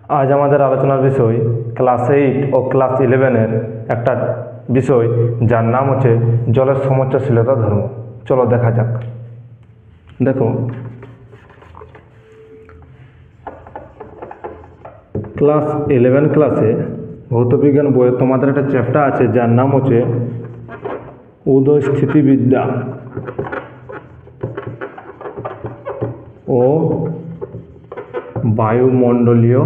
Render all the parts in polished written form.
আজ আমাদের আলোচনার বিষয় ক্লাস 8 ও ক্লাস 11-এর একটা বিষয় যার নাম হচ্ছে জলের সমুচ্চশীলতা ধর্ম। চলো দেখা যাক। দেখো, ক্লাস 11 ক্লাসে ভৌতবিজ্ঞান বইয়ে তোমাদের একটা চ্যাপ্টার আছে যার নাম হচ্ছে উদস্থিতিবিদ্যা ও বায়ুমণ্ডলীয়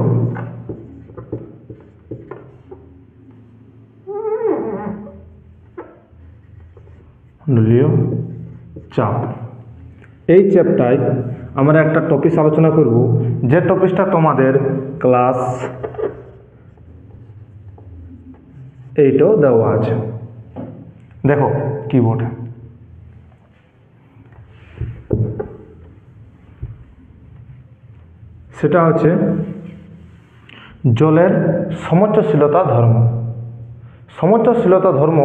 চাপ। এই চ্যাপ্টারে আমরা একটা টপিক আলোচনা করব, যে টপিকটা তোমাদের ক্লাস 8-এও দেওয়া আছে। দেখো কিবোর্ড, সেটা হচ্ছে জলের সমুচ্চশীলতা ধর্ম। সমুচ্চশীলতা ধর্ম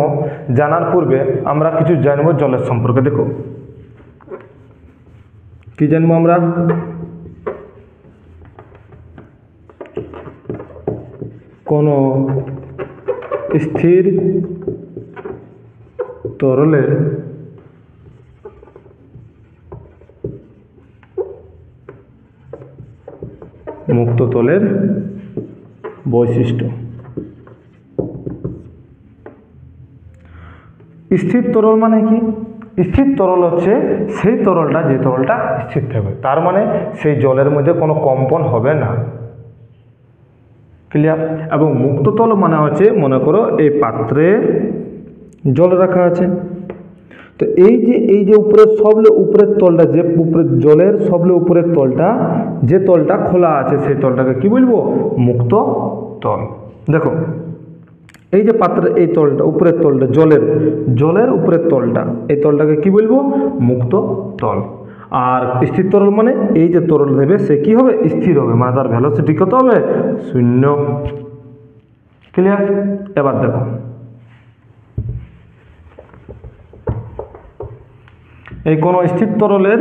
জানার পূর্বে আমরা কিছু জানবো জলের সম্পর্কে। দেখো কি জানবো আমরা? কোনো স্থির তরলের মুক্ত তলের বৈশিষ্ট্য। স্থির তরল মানে কি? স্থির তরল হচ্ছে সেই তরলটা যে তরলটা স্থির থাকবে, তার মানে সেই জলের মধ্যে কোনো কম্পন হবে না। ক্লিয়ার? এবং মুক্ত তল মানে হচ্ছে, মনে করো এই পাত্রে জল রাখা আছে, তো এই যে উপরের তলটা, যে উপরের জলের সবলে উপরের তলটা, যে তলটা খোলা আছে সেই তলটাকে কি বলবো? মুক্ত তল। দেখো এই যে পাত্রের এই তলটা, উপরের তলটা, জলের উপরের তলটা, এই তলটাকে কি বলবো? মুক্ত তল। আর স্থির তরল মানে এই যে তরল দেবে সে কি হবে? স্থির হবে, মানে তার ভ্যালোসিটি কত হবে? 0। ক্লিয়ার? এবার দেখো, এই কোন স্থির তরলের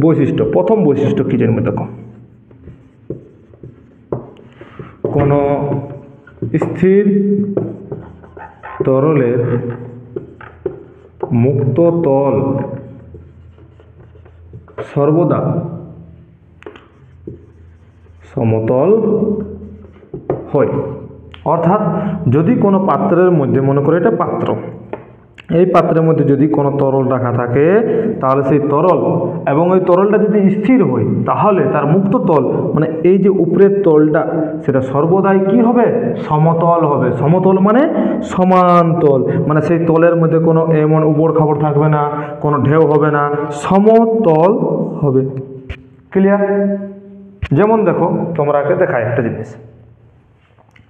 বৈশিষ্ট্য, প্রথম বৈশিষ্ট্য কি জানবে? দেখো, কোন স্থির তরলের মুক্ত তল সর্বদা সমতল হয়। অর্থাৎ যদি কোনো পাত্রের মধ্যে, মনে করো এটা পাত্র, এই পাত্রের মধ্যে যদি কোনো তরল রাখা থাকে, তাহলে সেই তরল এবং ওই তরলটা যদি স্থির হয়, তাহলে তার মুক্ত তল মানে এই যে উপরের তলটা, সেটা সর্বদাই কি হবে? সমতল হবে। সমতল মানে সমান তল, মানে সেই তলের মধ্যে কোনো এমন উপর খাবড় থাকবে না, কোনো ঢেউ হবে না, সমতল হবে। ক্লিয়ার? যেমন দেখো, তোমরাকে দেখায় একটা জিনিস।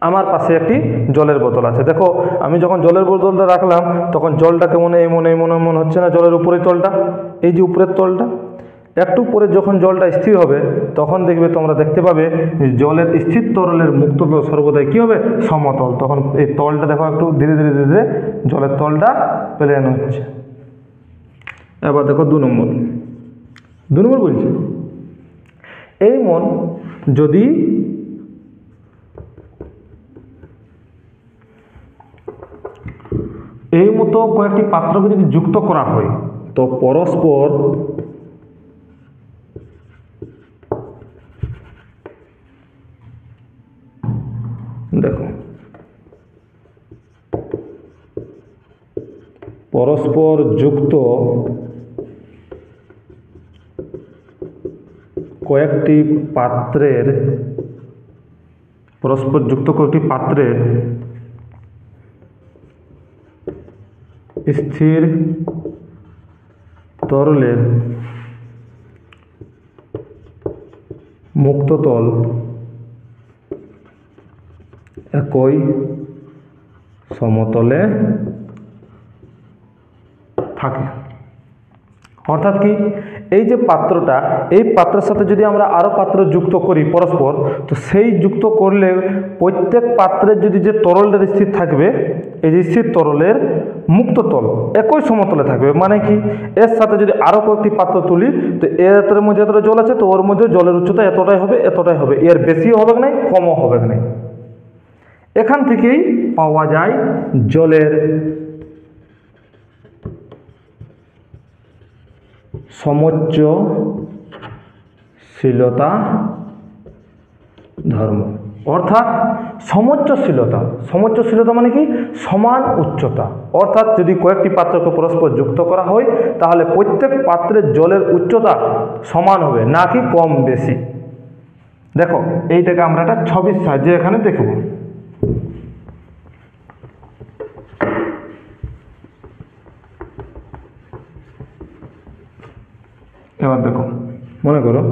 আমার পাশে একটি জলের বোতল আছে। দেখো আমি যখন জলের বোতলটা রাখলাম, তখন জলটা কেমন এমন হচ্ছে না? জলের উপরের তলটা, এই যে উপরের তলটা, একটু পরে যখন জলটা স্থির হবে, তখন দেখবে, তোমরা দেখতে পাবে জলের স্থির তরলের মুক্ত তল সর্বদাই কি হবে? সমতল। তখন এই তলটা দেখো একটু ধীরে ধীরে ধীরে ধীরে জলের তলটা প্লেন হচ্ছে। এবার দেখো 2 নম্বর বলছি, এই মন যদি এই মতো কয়েকটি পাত্রকে যদি যুক্ত করা হয়, তো পরস্পর দেখো পরস্পর যুক্ত কয়েকটি পাত্রের স্থির তরলের মুক্ত তল একই সমতলে থাকে। অর্থাৎ কি, এই যে পাত্রটা, এই পাত্রের সাথে যদি আমরা আরও পাত্র যুক্ত করি পরস্পর, তো সেই যুক্ত করলে প্রত্যেক পাত্রের যদি যে তরলটা স্থির থাকবে, এই যে স্থির তরলের মুক্ত তল একই সমতলে থাকবে। মানে কি, এর সাথে যদি আরও কয়েকটি পাত্র তুলি, তো এর মধ্যে এতটা জল আছে, তো ওর মধ্যে জলের উচ্চতা এতটাই হবে, এতটাই হবে, এর বেশিও হবে না, কমও হবে না। এখান থেকেই পাওয়া যায় জলের সমোচ্চশীলতা ধর্ম। অর্থাৎ সমোচ্চশীলতা মানে কি, সমান উচ্চতা। অর্থাৎ যদি কয়েকটি পাত্রকে পরস্পর যুক্ত করা হয়, তাহলে প্রত্যেক পাত্রের জলের উচ্চতা সমান হবে, না কি কম বেশি। দেখো, এইটাকে আমরা একটা ছবির সাহায্যে এখানে দেখব। এবার দেখো, মনে করো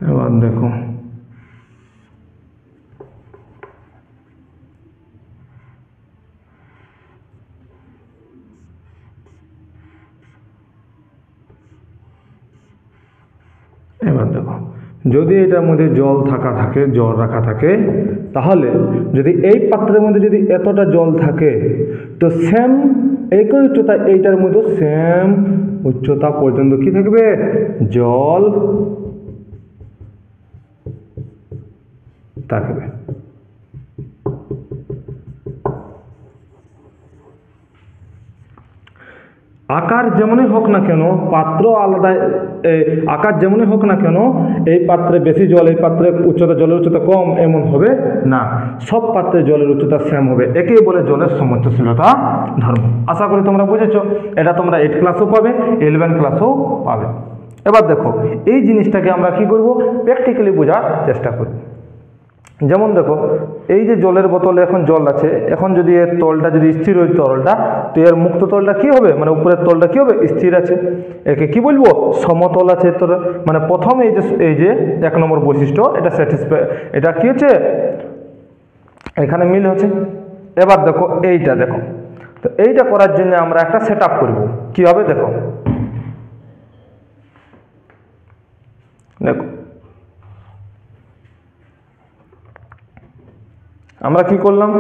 এবার দেখো যদি এটার মধ্যে জল রাখা থাকে, তাহলে যদি এই পাত্রের মধ্যে যদি এতটা জল থাকে, তো সেম একই উচ্চতা, এইটার মধ্যে সেম উচ্চতা পর্যন্ত কি থাকবে, জল থাকবে। আকার যেমনই হোক না কেন, পাত্র আলাদা, আকার যেমনই হোক না কেন, এই পাত্রে বেশি জল, এই পাত্রে উচ্চতা, জলের উচ্চতা কম, এমন হবে না। সব পাত্রে জলের উচ্চতা সেম হবে। একেই বলে জলের সমোচ্চশীলতা ধর্ম। আশা করি তোমরা বুঝেছ। এটা তোমরা 8 ক্লাসও পাবে, 11 ক্লাসও পাবে। এবার দেখো, এই জিনিসটাকে আমরা কি করব, প্র্যাকটিক্যালি বোঝার চেষ্টা করব। যেমন দেখো, এই যে জলের বোতলে এখন জল আছে, এখন যদি এর তলটা যদি স্থির হয় তরলটা, তো এর মুক্ত তলটা কি হবে, মানে উপরের তলটা কি হবে, স্থির আছে। একে কি বলবো, সমতল আছে। তোর মানে প্রথম এই যে 1 নম্বর বৈশিষ্ট্য, এটা স্যাটিসফাই, এটা কি হচ্ছে, এখানে মিল হচ্ছে। এবার দেখো এইটা, দেখো তো এইটা করার জন্য আমরা একটা সেট আপ করবো। কী হবে দেখো, দেখো আমরা কি করলাম,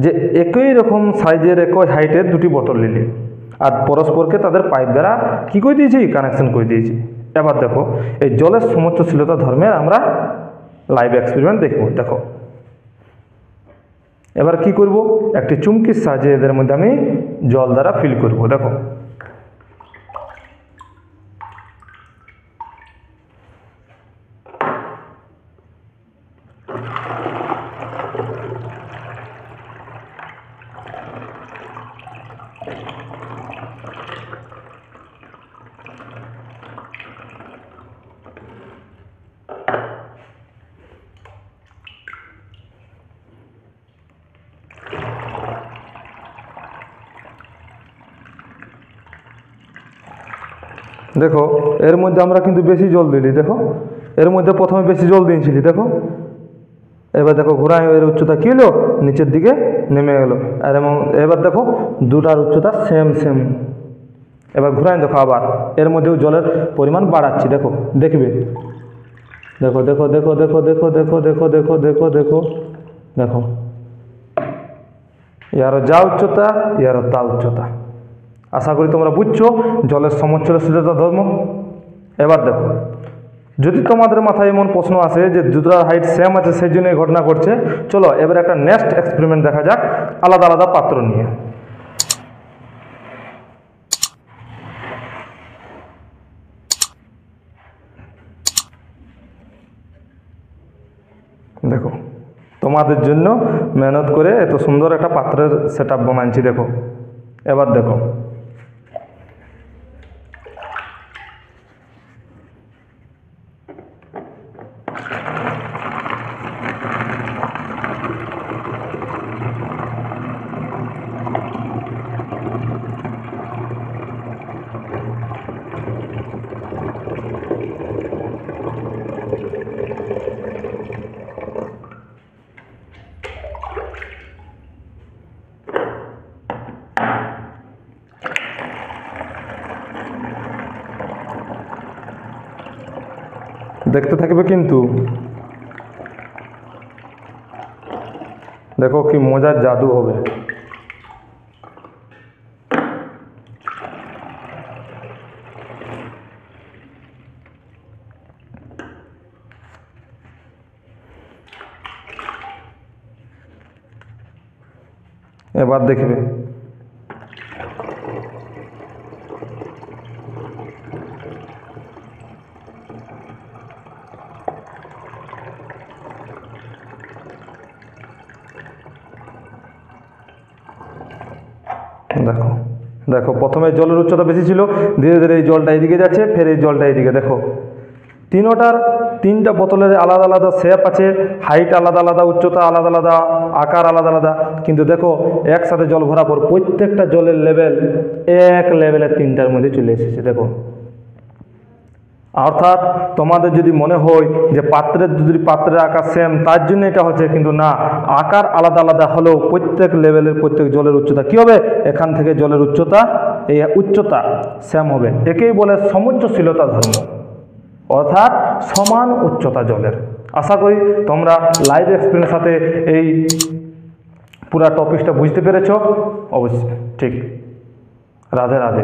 যে একই রকম সাইজের, একই হাইটের দুটি বোতল নিলি, আর পরস্পরকে তাদের পাইপ দ্বারা কি করে দিয়েছি, কানেকশন করে দিয়েছি। এবার দেখো, এই জলের সমোচ্চশীলতা ধর্মের আমরা লাইভ এক্সপেরিমেন্ট দেখব। দেখো, এবার কি করব, একটি চুমকির সাহায্যে এদের মধ্যে আমি জল দ্বারা ফিল করব। দেখো, দেখো এর মধ্যে আমরা কিন্তু বেশি জল দিলি। দেখো, এর মধ্যে প্রথমে বেশি জল দিয়েছিলি। দেখো, এবার দেখো ঘোড়ায় এর উচ্চতা কী হলো, নিচের দিকে নেমে গেল। আর এবং এবার দেখো দুটার উচ্চতা সেম সেম। এবার ঘোড়ায় দেখো, আবার এর মধ্যেও জলের পরিমাণ বাড়াচ্ছি। দেখো, দেখবে, দেখো দেখো দেখো দেখো দেখো দেখো দেখো দেখো দেখো দেখো দেখো, ইয়ারও যা উচ্চতা, ইয়ারও তা উচ্চতা। আশা করি তোমরা বুঝছো জলের সমোচ্চশীলতা ধর্ম। এবার দেখো, যদি তোমাদের মাথায় এমন প্রশ্ন আসে যে দুটার হাইট সেম আছে, সেই জন্য ঘটনা ঘটছে, চলো এবার একটা নেক্সট এক্সপেরিমেন্ট দেখা যাক আলাদা আলাদা পাত্র নিয়ে। দেখো, তোমাদের জন্য মেহনত করে এত সুন্দর একটা পাত্রের সেট আপ বানাচ্ছি। দেখো, এবার দেখো, দেখতে থাকবে কিন্তু। দেখো কি মজার জাদু হবে। এবার দেখবে দেখো দেখো প্রথমে জলের উচ্চতা বেশি ছিল, ধীরে ধীরে এই জলটা এদিকে যাচ্ছে, ফের এই জলটা এদিকে। দেখো তিনটা বোতলের আলাদা আলাদা শেপ আছে, হাইট আলাদা আলাদা, উচ্চতা আলাদা আলাদা, আকার আলাদা আলাদা, কিন্তু দেখো একসাথে জল ভরার পর প্রত্যেকটা জলের লেভেল এক লেভেলের তিনটার মধ্যে চলে এসেছে। দেখো অর্থাৎ তোমাদের যদি মনে হয় যে পাত্রের আকার সেম তার জন্য এটা হচ্ছে, কিন্তু না, আকার আলাদা আলাদা হলেও প্রত্যেক লেভেলের প্রত্যেক জলের উচ্চতা কী হবে, এখান থেকে জলের উচ্চতা, এই উচ্চতা সেম হবে। একেই বলে সমুচ্চশীলতা ধর্ম, অর্থাৎ সমান উচ্চতা জলের। আশা করি তোমরা লাইভ এক্সপিরিয়েন্সের সাথে এই পুরা টপিকটা বুঝতে পেরেছ। অবশ্যই ঠিক। রাধে রাধে।